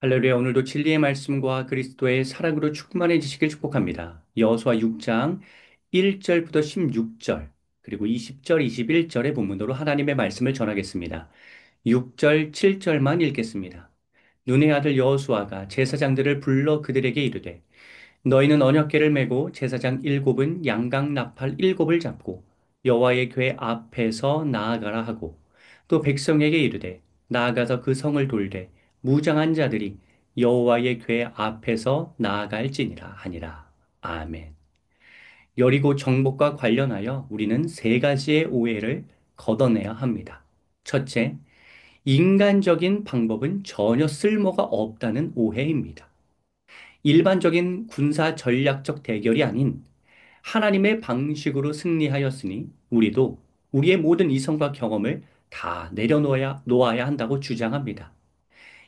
할렐루야, 오늘도 진리의 말씀과 그리스도의 사랑으로 충만해지시길 축복합니다. 여호수아 6장 1절부터 16절, 그리고 20절, 21절의 본문으로 하나님의 말씀을 전하겠습니다. 6절, 7절만 읽겠습니다. 눈의 아들 여호수아가 제사장들을 불러 그들에게 이르되 너희는 언약궤를 메고 제사장 일곱은 양각 나팔 일곱을 잡고 여호와의 궤 앞에서 나아가라 하고 또 백성에게 이르되 나아가서 그 성을 돌되 무장한 자들이 여호와의 궤 앞에서 나아갈지니라 하니라. 아멘. 여리고 정복과 관련하여 우리는 세 가지의 오해를 걷어내야 합니다. 첫째, 인간적인 방법은 전혀 쓸모가 없다는 오해입니다. 일반적인 군사 전략적 대결이 아닌 하나님의 방식으로 승리하였으니 우리도 우리의 모든 이성과 경험을 다 놓아야 한다고 주장합니다.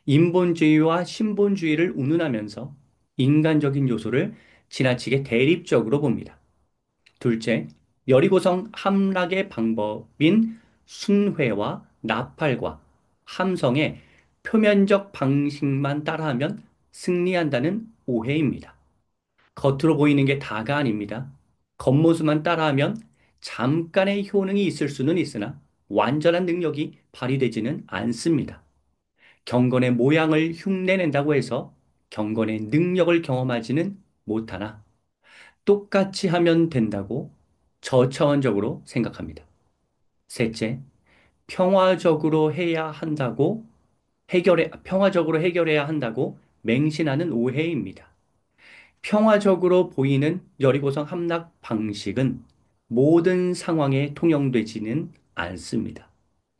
인본주의와 신본주의를 운운하면서 인간적인 요소를 지나치게 대립적으로 봅니다. 둘째, 여리고성 함락의 방법인 순회와 나팔과 함성의 표면적 방식만 따라하면 승리한다는 오해입니다. 겉으로 보이는 게 다가 아닙니다. 겉모습만 따라하면 잠깐의 효능이 있을 수는 있으나 완전한 능력이 발휘되지는 않습니다. 경건의 모양을 흉내낸다고 해서 경건의 능력을 경험하지는 못하나 똑같이 하면 된다고 저차원적으로 생각합니다. 셋째, 평화적으로 해결해야 한다고 맹신하는 오해입니다. 평화적으로 보이는 여리고성 함락 방식은 모든 상황에 통용되지는 않습니다.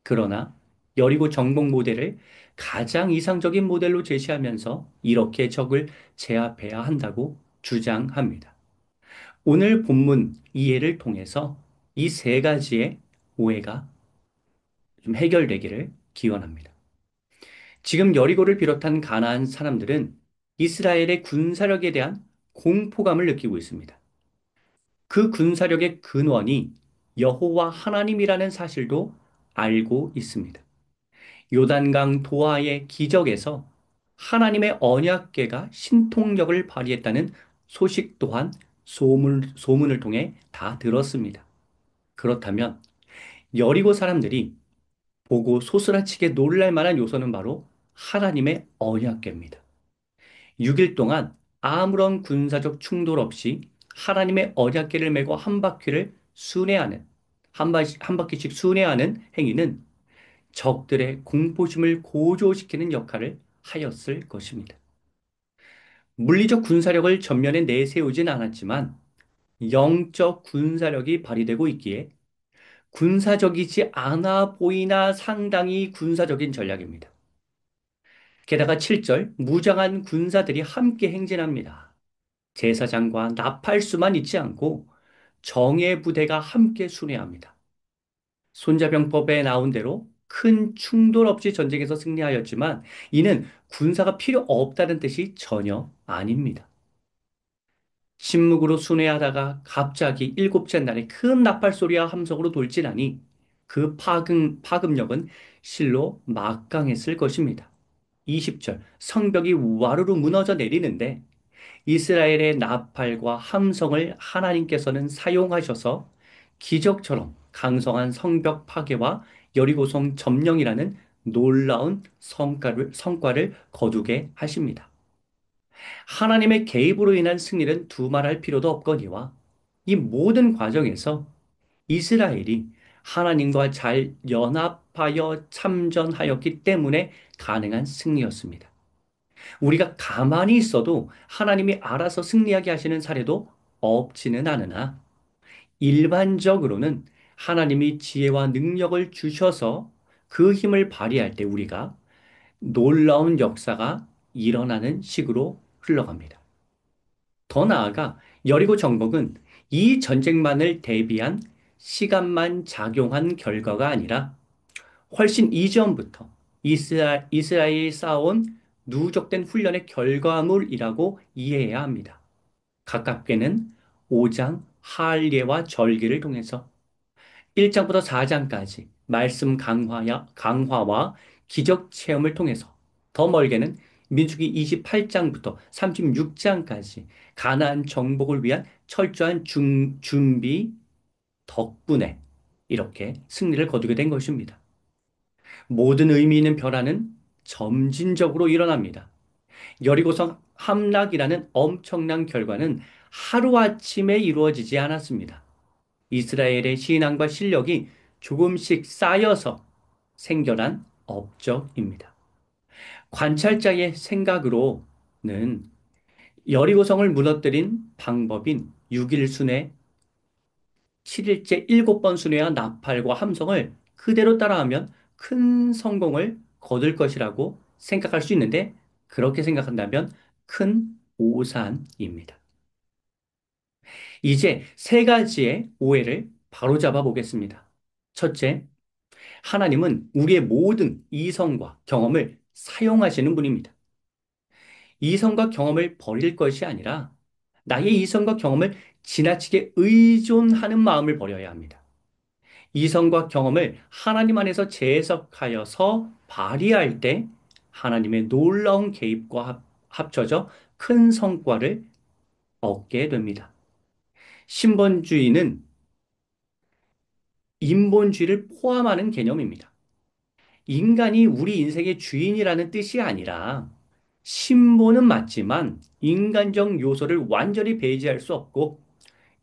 그러나 여리고 정복 모델을 가장 이상적인 모델로 제시하면서 이렇게 적을 제압해야 한다고 주장합니다. 오늘 본문 이해를 통해서 이 세 가지의 오해가 좀 해결되기를 기원합니다. 지금 여리고를 비롯한 가나안 사람들은 이스라엘의 군사력에 대한 공포감을 느끼고 있습니다. 그 군사력의 근원이 여호와 하나님이라는 사실도 알고 있습니다. 요단강 도하의 기적에서 하나님의 언약궤가 신통력을 발휘했다는 소식 또한 소문을 통해 다 들었습니다. 그렇다면 여리고 사람들이 보고 소스라치게 놀랄 만한 요소는 바로 하나님의 언약궤입니다. 6일 동안 아무런 군사적 충돌 없이 하나님의 언약궤를 메고 한 바퀴씩 순회하는 행위는 적들의 공포심을 고조시키는 역할을 하였을 것입니다. 물리적 군사력을 전면에 내세우진 않았지만 영적 군사력이 발휘되고 있기에 군사적이지 않아 보이나 상당히 군사적인 전략입니다. 게다가 7절, 무장한 군사들이 함께 행진합니다. 제사장과 나팔수만 있지 않고 정예 부대가 함께 순회합니다. 손자병법에 나온 대로 큰 충돌 없이 전쟁에서 승리하였지만 이는 군사가 필요 없다는 뜻이 전혀 아닙니다. 침묵으로 순회하다가 갑자기 일곱째 날에 큰 나팔 소리와 함성으로 돌진하니 그 파급력은 실로 막강했을 것입니다. 20절, 성벽이 와르르 무너져 내리는데 이스라엘의 나팔과 함성을 하나님께서는 사용하셔서 기적처럼 강성한 성벽 파괴와 여리고성 점령이라는 놀라운 성과를 거두게 하십니다. 하나님의 개입으로 인한 승리는 두말할 필요도 없거니와 이 모든 과정에서 이스라엘이 하나님과 잘 연합하여 참전하였기 때문에 가능한 승리였습니다. 우리가 가만히 있어도 하나님이 알아서 승리하게 하시는 사례도 없지는 않으나 일반적으로는 하나님이 지혜와 능력을 주셔서 그 힘을 발휘할 때 우리가 놀라운 역사가 일어나는 식으로 흘러갑니다. 더 나아가 여리고 정복은 이 전쟁만을 대비한 시간만 작용한 결과가 아니라 훨씬 이전부터 이스라엘이 쌓아온 누적된 훈련의 결과물이라고 이해해야 합니다. 가깝게는 5장 할례와 절기를 통해서 1장부터 4장까지 말씀 강화와 기적 체험을 통해서 더 멀게는 민수기 28장부터 36장까지 가나안 정복을 위한 철저한 준비 덕분에 이렇게 승리를 거두게 된 것입니다. 모든 의미 있는 변화는 점진적으로 일어납니다. 여리고성 함락이라는 엄청난 결과는 하루아침에 이루어지지 않았습니다. 이스라엘의 신앙과 실력이 조금씩 쌓여서 생겨난 업적입니다. 관찰자의 생각으로는 여리고성을 무너뜨린 방법인 6일 순회, 7일째 7번 순회와 나팔과 함성을 그대로 따라하면 큰 성공을 거둘 것이라고 생각할 수 있는데 그렇게 생각한다면 큰 오산입니다. 이제 세 가지의 오해를 바로잡아 보겠습니다. 첫째, 하나님은 우리의 모든 이성과 경험을 사용하시는 분입니다. 이성과 경험을 버릴 것이 아니라 나의 이성과 경험을 지나치게 의존하는 마음을 버려야 합니다. 이성과 경험을 하나님 안에서 재해석하여서 발휘할 때 하나님의 놀라운 개입과 합쳐져 큰 성과를 얻게 됩니다. 신본주의는 인본주의를 포함하는 개념입니다. 인간이 우리 인생의 주인이라는 뜻이 아니라 신본은 맞지만 인간적 요소를 완전히 배제할 수 없고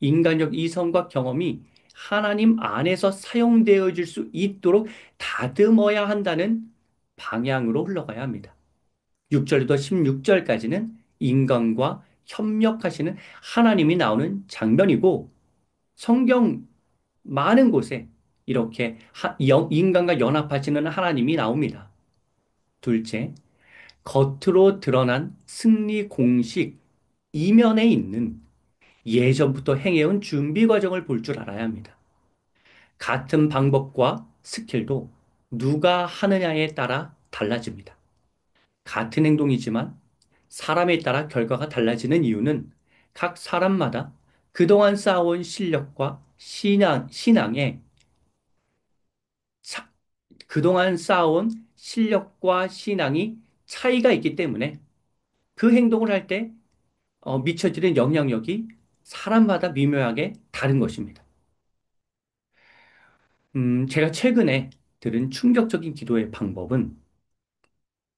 인간적 이성과 경험이 하나님 안에서 사용되어질 수 있도록 다듬어야 한다는 방향으로 흘러가야 합니다. 6절부터 16절까지는 인간과 협력하시는 하나님이 나오는 장면이고 성경 많은 곳에 이렇게 인간과 연합하시는 하나님이 나옵니다. 둘째, 겉으로 드러난 승리 공식 이면에 있는 예전부터 행해온 준비 과정을 볼 줄 알아야 합니다. 같은 방법과 스킬도 누가 하느냐에 따라 달라집니다. 같은 행동이지만 사람에 따라 결과가 달라지는 이유는 각 사람마다 그동안 쌓아온 실력과 신앙의 차- 그동안 쌓아온 실력과 신앙이 차이가 있기 때문에 그 행동을 할 때 미쳐지는 영향력이 사람마다 미묘하게 다른 것입니다. 제가 최근에 들은 충격적인 기도의 방법은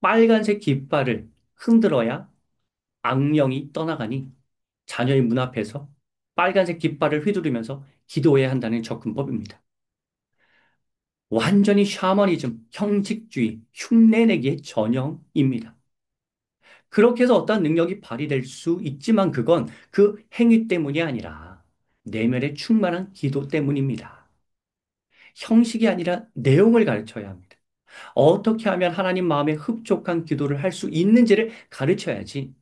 빨간색 깃발을 흔들어야 악령이 떠나가니 자녀의 문 앞에서 빨간색 깃발을 휘두르면서 기도해야 한다는 접근법입니다. 완전히 샤머니즘, 형식주의, 흉내내기의 전형입니다. 그렇게 해서 어떤 능력이 발휘될 수 있지만 그건 그 행위 때문이 아니라 내면의 충만한 기도 때문입니다. 형식이 아니라 내용을 가르쳐야 합니다. 어떻게 하면 하나님 마음에 흡족한 기도를 할 수 있는지를 가르쳐야지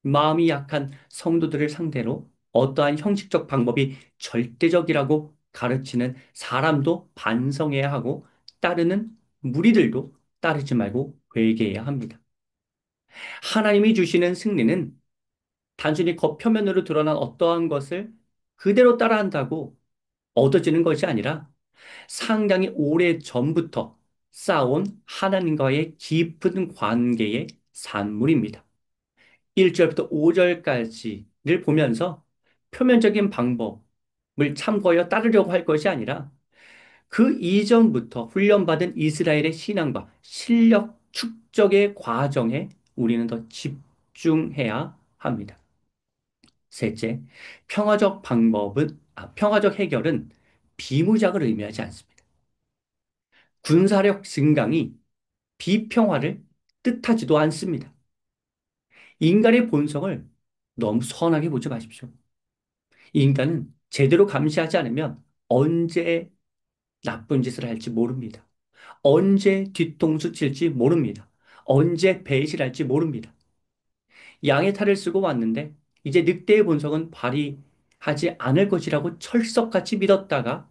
마음이 약한 성도들을 상대로 어떠한 형식적 방법이 절대적이라고 가르치는 사람도 반성해야 하고 따르는 무리들도 따르지 말고 회개해야 합니다. 하나님이 주시는 승리는 단순히 겉표면으로 드러난 어떠한 것을 그대로 따라한다고 얻어지는 것이 아니라 상당히 오래 전부터 쌓아온 하나님과의 깊은 관계의 산물입니다. 1절부터 5절까지를 보면서 표면적인 방법을 참고하여 따르려고 할 것이 아니라 그 이전부터 훈련받은 이스라엘의 신앙과 실력 축적의 과정에 우리는 더 집중해야 합니다. 셋째, 평화적 해결은 비무장을 의미하지 않습니다. 군사력 증강이 비평화를 뜻하지도 않습니다. 인간의 본성을 너무 선하게 보지 마십시오. 인간은 제대로 감시하지 않으면 언제 나쁜 짓을 할지 모릅니다. 언제 뒤통수 칠지 모릅니다. 언제 배신할지 모릅니다. 양의 탈을 쓰고 왔는데 이제 늑대의 본성은 발휘하지 않을 것이라고 철석같이 믿었다가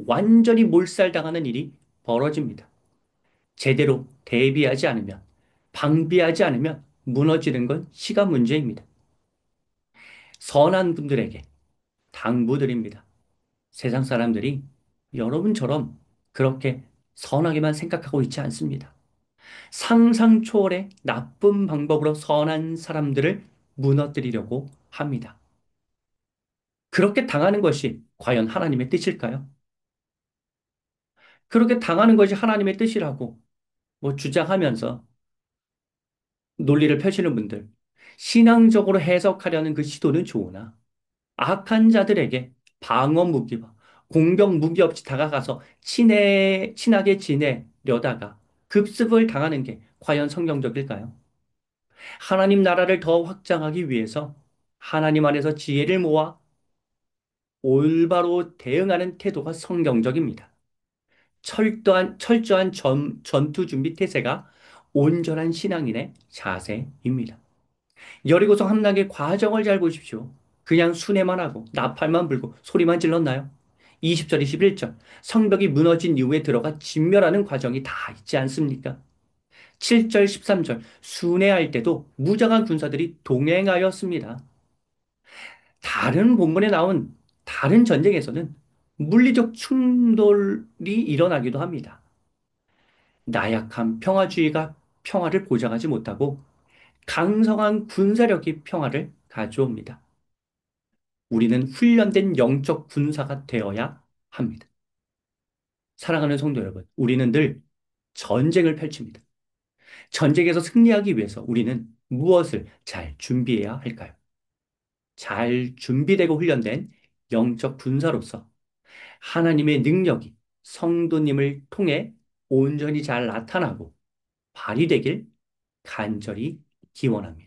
완전히 몰살당하는 일이 벌어집니다. 제대로 대비하지 않으면, 방비하지 않으면 무너지는 건 시간 문제입니다. 선한 분들에게 당부드립니다. 세상 사람들이 여러분처럼 그렇게 선하게만 생각하고 있지 않습니다. 상상 초월의 나쁜 방법으로 선한 사람들을 무너뜨리려고 합니다. 그렇게 당하는 것이 과연 하나님의 뜻일까요? 그렇게 당하는 것이 하나님의 뜻이라고 뭐 주장하면서 논리를 펼치는 분들, 신앙적으로 해석하려는 그 시도는 좋으나 악한 자들에게 방어 무기와 공격 무기 없이 다가가서 친하게 지내려다가 급습을 당하는 게 과연 성경적일까요? 하나님 나라를 더 확장하기 위해서 하나님 안에서 지혜를 모아 올바로 대응하는 태도가 성경적입니다. 철저한 전투 준비 태세가 온전한 신앙인의 자세입니다. 여리고성 함락의 과정을 잘 보십시오. 그냥 순회만 하고 나팔만 불고 소리만 질렀나요? 20절, 21절 성벽이 무너진 이후에 들어가 진멸하는 과정이 다 있지 않습니까? 7절, 13절 순회할 때도 무장한 군사들이 동행하였습니다. 다른 본문에 나온 다른 전쟁에서는 물리적 충돌이 일어나기도 합니다. 나약한 평화주의가 평화를 보장하지 못하고 강성한 군사력이 평화를 가져옵니다. 우리는 훈련된 영적 군사가 되어야 합니다. 사랑하는 성도 여러분, 우리는 늘 전쟁을 펼칩니다. 전쟁에서 승리하기 위해서 우리는 무엇을 잘 준비해야 할까요? 잘 준비되고 훈련된 영적 군사로서 하나님의 능력이 성도님을 통해 온전히 잘 나타나고 발휘되길 간절히 기원합니다.